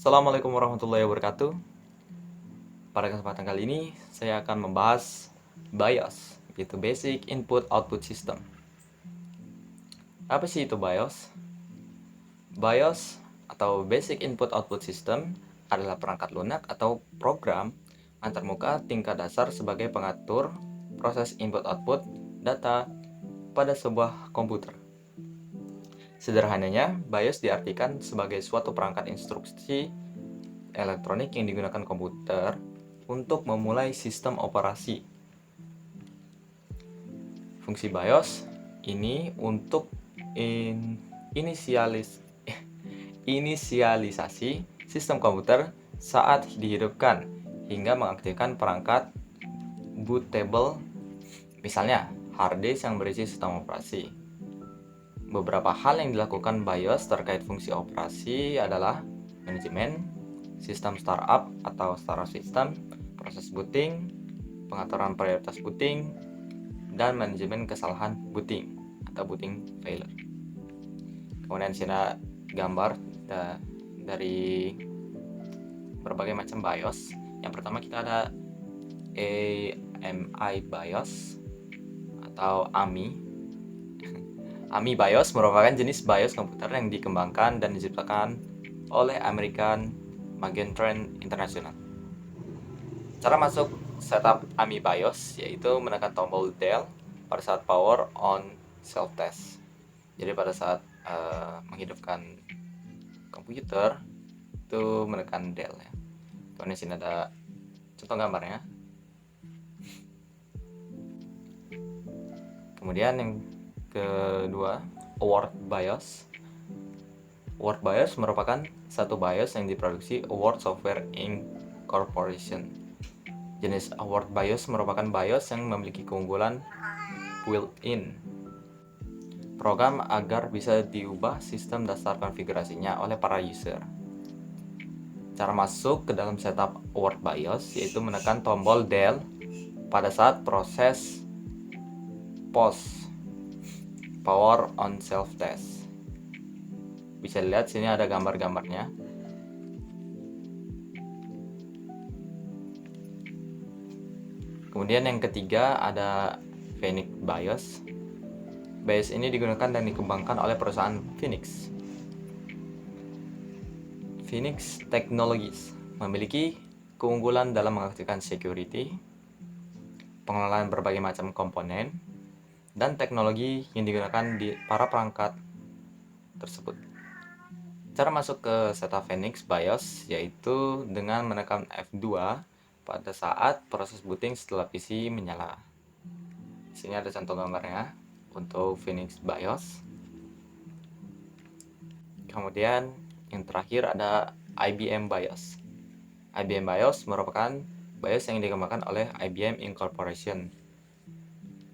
Assalamualaikum warahmatullahi wabarakatuh. Pada kesempatan kali ini, saya akan membahas BIOS, yaitu Basic Input Output System. Apa sih itu BIOS? BIOS atau Basic Input Output System adalah perangkat lunak atau program antarmuka tingkat dasar sebagai pengatur proses input-output data pada sebuah komputer. Sederhananya, BIOS diartikan sebagai suatu perangkat instruksi elektronik yang digunakan komputer untuk memulai sistem operasi. Fungsi BIOS ini untuk inisialisasi sistem komputer saat dihidupkan hingga mengaktifkan perangkat bootable, misalnya hard disk yang berisi sistem operasi. Beberapa hal yang dilakukan BIOS terkait fungsi operasi adalah manajemen sistem startup atau startup system, proses booting, pengaturan prioritas booting, dan manajemen kesalahan booting atau booting failure. Kemudian sini ada gambar dari berbagai macam BIOS. Yang pertama kita ada AMI BIOS atau AMI. AMI BIOS merupakan jenis BIOS komputer yang dikembangkan dan diciptakan oleh American Magentran International. Cara masuk setup AMI BIOS yaitu menekan tombol Del pada saat power on self test. Jadi pada saat menghidupkan komputer itu menekan Del ya. Kemudian sini ada contoh gambarnya. Kemudian yang kedua, Award BIOS. Award BIOS merupakan satu BIOS yang diproduksi Award Software Inc. Corporation. Jenis Award BIOS merupakan BIOS yang memiliki keunggulan built-in program agar bisa diubah sistem dasar konfigurasinya oleh para user. Cara masuk ke dalam setup Award BIOS yaitu menekan tombol Del pada saat proses power on self test. Bisa dilihat sini ada gambar-gambarnya. Kemudian yang ketiga ada Phoenix BIOS. BIOS ini digunakan dan dikembangkan oleh perusahaan Phoenix. Phoenix Technologies memiliki keunggulan dalam mengaktifkan security, pengelolaan berbagai macam komponen, dan teknologi yang digunakan di para perangkat tersebut. Cara masuk ke setup Phoenix BIOS yaitu dengan menekan F2 pada saat proses booting setelah PC menyala. Di sini ada contoh gambarnya untuk Phoenix BIOS. Kemudian yang terakhir ada IBM BIOS. IBM BIOS merupakan BIOS yang dikembangkan oleh IBM Incorporation.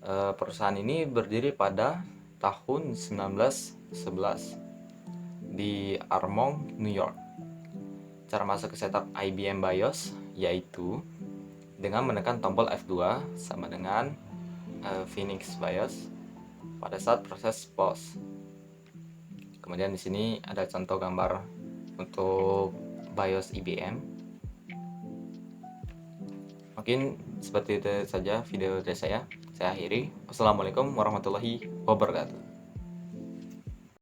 Perusahaan ini berdiri pada tahun 1911 di Armonk, New York. Cara masuk ke setup IBM BIOS yaitu dengan menekan tombol F2 sama dengan Phoenix BIOS pada saat proses pause. Kemudian di sini ada contoh gambar untuk BIOS IBM. Mungkin seperti itu saja video dari saya. Saya akhiri. Wassalamualaikum warahmatullahi wabarakatuh.